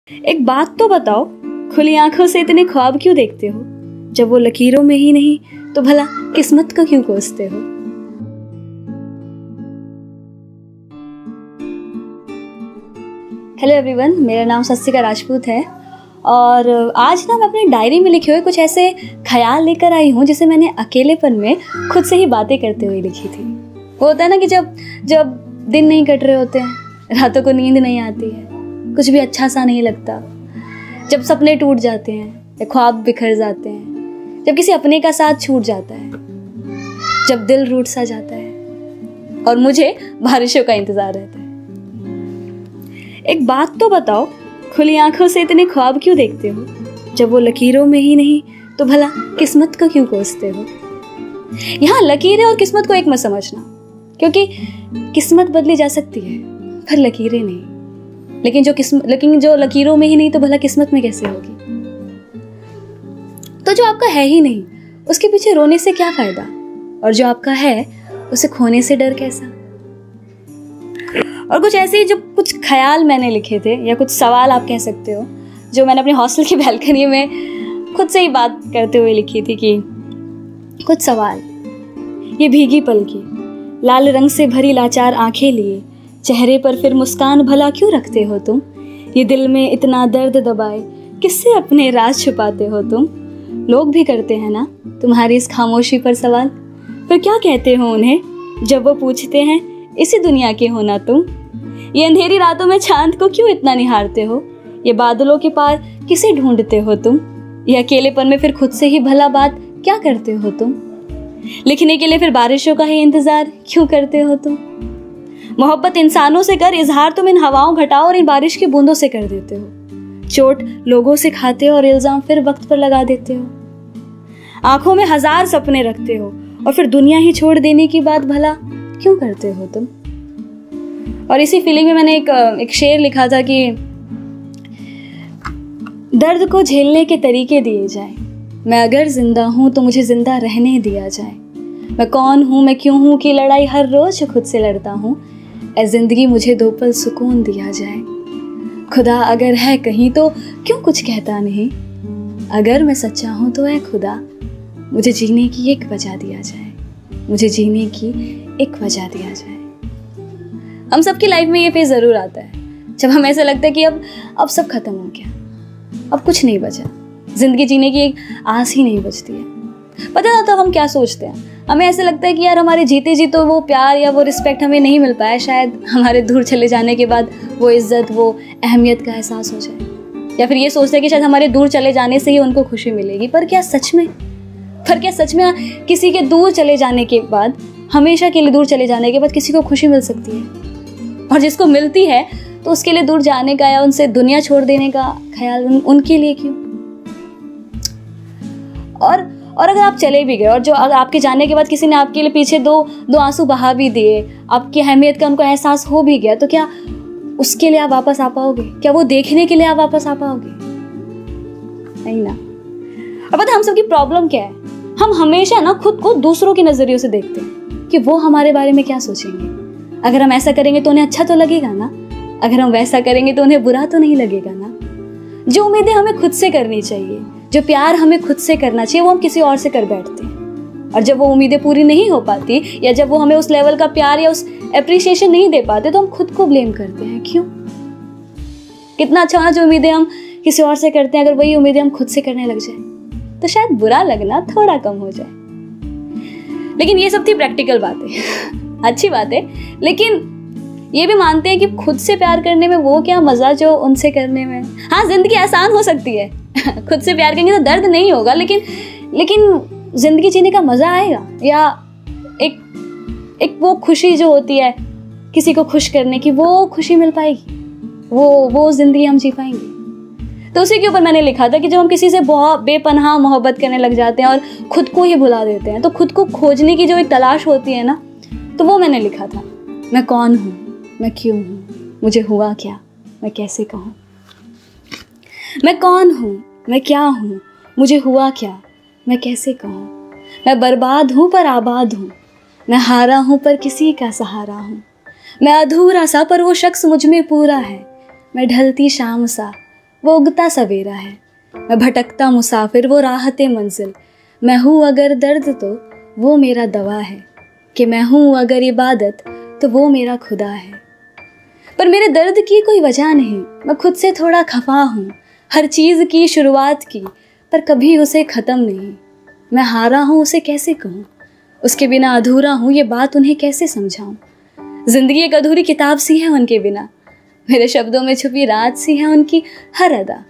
एक बात तो बताओ, खुली आंखों से इतने ख्वाब क्यों देखते हो? जब वो लकीरों में ही नहीं तो भला किस्मत को क्यों कोसते हो? हेलो एवरीवन, मेरा नाम सस्तिका राजपूत है और आज ना मैं अपनी डायरी में लिखे हुए कुछ ऐसे ख्याल लेकर आई हूँ जिसे मैंने अकेलेपन में खुद से ही बातें करते हुए लिखी थी। वो होता है ना कि जब दिन नहीं कट रहे होते हैं, रातों को नींद नहीं आती है, कुछ भी अच्छा सा नहीं लगता, जब सपने टूट जाते हैं या ख्वाब बिखर जाते हैं, जब किसी अपने का साथ छूट जाता है, जब दिल रूठ सा जाता है और मुझे बारिशों का इंतजार रहता है। एक बात तो बताओ, खुली आंखों से इतने ख्वाब क्यों देखते हो? जब वो लकीरों में ही नहीं तो भला किस्मत को क्यों कोसते हो? यहाँ लकीरें और किस्मत को एक मत समझना, क्योंकि किस्मत बदली जा सकती है पर लकीरें नहीं। लेकिन जो लकीरों में ही नहीं तो भला किस्मत में कैसे होगी? तो जो आपका है ही नहीं उसके पीछे रोने से क्या फायदा, और जो आपका है उसे खोने से डर कैसा? और कुछ ऐसे ही जो कुछ ख्याल मैंने लिखे थे या कुछ सवाल आप कह सकते हो, जो मैंने अपने हॉस्टल की बैल्कनी में खुद से ही बात करते हुए लिखी थी कि कुछ सवाल। ये भीगी पल की लाल रंग से भरी लाचार आंखें लिए चेहरे पर फिर मुस्कान भला क्यों रखते हो तुम? ये दिल में इतना दर्द दबाए किससे अपने राज छुपाते हो तुम? लोग भी करते हैं ना तुम्हारी इस खामोशी पर सवाल, फिर क्या कहते हो उन्हें जब वो पूछते हैं इसी दुनिया के हो ना तुम? ये अंधेरी रातों में चांद को क्यों इतना निहारते हो? ये बादलों के पार किसे ढूंढते हो तुम? ये अकेलेपन में फिर खुद से ही भला बात क्या करते हो तुम? लिखने के लिए फिर बारिशों का ही इंतजार क्यों करते हो तुम? मोहब्बत इंसानों से कर इजहार तुम इन हवाओं घटाओ और इन बारिश की बूंदों से कर देते हो। चोट लोगों से खाते हो और इल्जाम फिर वक्त पर लगा देते हो। आंखों में हजार सपने रखते हो और फिर दुनिया ही छोड़ देने की बात भला क्यों करते हो तुम? और इसी फीलिंग में मैंने एक शेर लिखा था कि दर्द को झेलने के तरीके दिए जाए, मैं अगर जिंदा हूं तो मुझे जिंदा रहने दिया जाए। मैं कौन हूं, मैं क्यों हूं की लड़ाई हर रोज खुद से लड़ता हूं। ऐ जिंदगी मुझे दो पल सुकून दिया जाए। खुदा अगर है कहीं तो क्यों कुछ कहता नहीं? अगर मैं सच्चा हूं तो ऐ खुदा मुझे जीने की एक वजह दिया जाए, मुझे जीने की एक वजह दिया जाए। हम सबकी लाइफ में ये फेज जरूर आता है जब हमें ऐसा लगता है कि अब सब खत्म हो गया, अब कुछ नहीं बचा, जिंदगी जीने की एक आस ही नहीं बचती है। पता ना तब हम क्या सोचते हैं। हमें ऐसा लगता है कि यार हमारे जीते जी तो वो प्यार या वो रिस्पेक्ट हमें नहीं मिल पाया, शायद हमारे दूर चले जाने के बाद वो इज्जत, वो अहमियत का एहसास हो जाए। या फिर ये सोचते हैं कि शायद हमारे दूर चले जाने से ही उनको खुशी मिलेगी। पर क्या सच में किसी के दूर चले जाने के बाद, हमेशा के लिए दूर चले जाने के बाद किसी को खुशी मिल सकती है? और जिसको मिलती है तो उसके लिए दूर जाने का या उनसे दुनिया छोड़ देने का ख्याल उनके लिए क्यों? और अगर आप चले भी गए और जो आपके जाने के बाद किसी ने आपके लिए पीछे दो आंसू बहा भी दिए, आपकी अहमियत का उनको एहसास हो भी गया, तो क्या उसके लिए आप वापस आ पाओगे? क्या वो देखने के लिए आप वापस आ पाओगे? नहीं ना। और पता है हम सबकी प्रॉब्लम क्या है? हम हमेशा ना खुद को दूसरों के नजरियों से देखते हैं कि वो हमारे बारे में क्या सोचेंगे। अगर हम ऐसा करेंगे तो उन्हें अच्छा तो लगेगा ना, अगर हम वैसा करेंगे तो उन्हें बुरा तो नहीं लगेगा ना। जो उम्मीदें हमें खुद से करनी चाहिए, जो प्यार हमें खुद से करना चाहिए, वो हम किसी और से कर बैठते हैं। और जब वो उम्मीदें पूरी नहीं हो पाती या जब वो हमें उस लेवल का प्यार या उस एप्रिसिएशन नहीं दे पाते तो हम खुद को ब्लेम करते हैं। क्यों? कितना अच्छा होना जो उम्मीदें हम किसी और से करते हैं, अगर वही उम्मीदें हम खुद से करने लग जाए तो शायद बुरा लगना थोड़ा कम हो जाए। लेकिन ये सब थी प्रैक्टिकल बातें अच्छी बात है, लेकिन ये भी मानते हैं कि खुद से प्यार करने में वो क्या मजा जो उनसे करने में। हाँ, जिंदगी आसान हो सकती है खुद से प्यार करेंगे तो दर्द नहीं होगा, लेकिन जिंदगी जीने का मजा आएगा, या एक वो खुशी जो होती है किसी को खुश करने की, वो खुशी मिल पाएगी, वो जिंदगी हम जी पाएंगे। तो उसी के ऊपर मैंने लिखा था कि जब हम किसी से बहुत बेपनाह मोहब्बत करने लग जाते हैं और खुद को ही भुला देते हैं, तो खुद को खोजने की जो एक तलाश होती है ना, तो वो मैंने लिखा था। मैं कौन हूँ, मैं क्यों हूँ, मुझे हुआ क्या, मैं कैसे कहूँ? मैं कौन हूँ, मैं क्या हूँ, मुझे हुआ क्या, मैं कैसे कहूँ? मैं बर्बाद हूँ पर आबाद हूँ, मैं हारा हूँ पर किसी का सहारा हूँ, मैं अधूरा सा पर वो शख्स मुझ में पूरा है, मैं ढलती शाम सा वो उगता सवेरा है। मैं भटकता मुसाफिर, वो राहते मंजिल। मैं हूँ अगर दर्द तो वो मेरा दवा है, कि मैं हूँ अगर इबादत तो वो मेरा खुदा है। पर मेरे दर्द की कोई वजह नहीं, मैं खुद से थोड़ा खफा हूँ। हर चीज़ की शुरुआत की पर कभी उसे ख़त्म नहीं। मैं हारा हूँ उसे कैसे कहूँ, उसके बिना अधूरा हूँ ये बात उन्हें कैसे समझाऊँ। ज़िंदगी एक अधूरी किताब सी है उनके बिना, मेरे शब्दों में छुपी रात सी है उनकी हर अदा।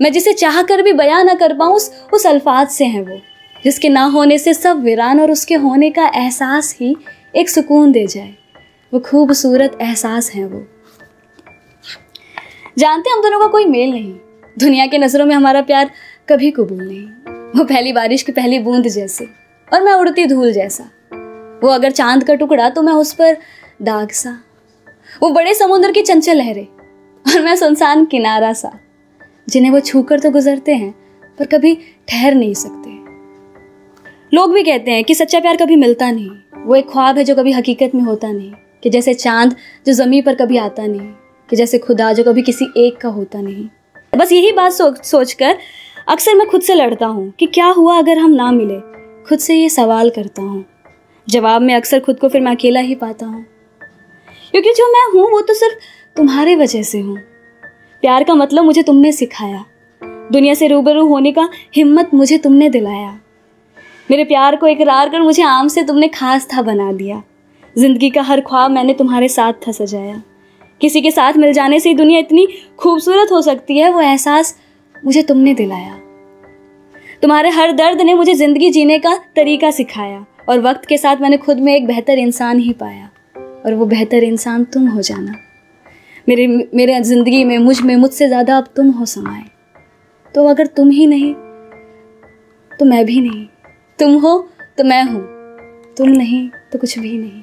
मैं जिसे चाह कर भी बयां ना कर पाऊँ उस अल्फाज से हैं वो, जिसके ना होने से सब वीरान और उसके होने का एहसास ही एक सुकून दे जाए। वो खूबसूरत एहसास है वो। जानते हम दोनों का कोई मेल नहीं, दुनिया के नज़रों में हमारा प्यार कभी कबूल नहीं। वो पहली बारिश की पहली बूंद जैसे और मैं उड़ती धूल जैसा। वो अगर चांद का टुकड़ा तो मैं उस पर दाग सा। वो बड़े समुद्र की चंचल लहरें और मैं सुनसान किनारा सा, जिन्हें वो छूकर तो गुजरते हैं पर कभी ठहर नहीं सकते। लोग भी कहते हैं कि सच्चा प्यार कभी मिलता नहीं, वो एक ख्वाब है जो कभी हकीकत में होता नहीं, कि जैसे चांद जो ज़मीन पर कभी आता नहीं, कि जैसे खुदा जो कभी किसी एक का होता नहीं। बस यही बात सोचकर अक्सर मैं खुद से लड़ता हूँ कि क्या हुआ अगर हम ना मिले। खुद से ये सवाल करता हूँ, जवाब में अक्सर खुद को फिर मैं अकेला ही पाता हूँ, क्योंकि जो मैं हूँ वो तो सिर्फ तुम्हारे वजह से हूँ। प्यार का मतलब मुझे तुमने सिखाया, दुनिया से रूबरू होने का हिम्मत मुझे तुमने दिलाया। मेरे प्यार को इकरार कर मुझे आम से तुमने खास था बना दिया। जिंदगी का हर ख्वाब मैंने तुम्हारे साथ था सजाया। किसी के साथ मिल जाने से ही दुनिया इतनी खूबसूरत हो सकती है, वो एहसास मुझे तुमने दिलाया। तुम्हारे हर दर्द ने मुझे ज़िंदगी जीने का तरीका सिखाया, और वक्त के साथ मैंने खुद में एक बेहतर इंसान ही पाया, और वो बेहतर इंसान तुम हो जाना। मेरे ज़िंदगी में मुझसे ज़्यादा अब तुम हो समाए। तो अगर तुम ही नहीं तो मैं भी नहीं, तुम हो तो मैं हूँ, तुम नहीं तो कुछ भी नहीं।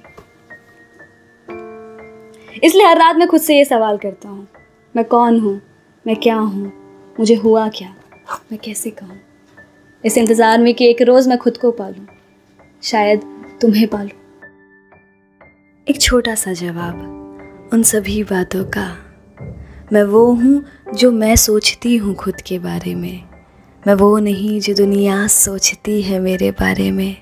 इसलिए हर रात मैं खुद से ये सवाल करता हूँ, मैं कौन हूँ, मैं क्या हूँ, मुझे हुआ क्या, मैं कैसे कहूँ। इस इंतज़ार में कि एक रोज़ मैं खुद को पालूँ, शायद तुम्हें पालूँ। एक छोटा सा जवाब उन सभी बातों का, मैं वो हूँ जो मैं सोचती हूँ खुद के बारे में, मैं वो नहीं जो दुनिया सोचती है मेरे बारे में।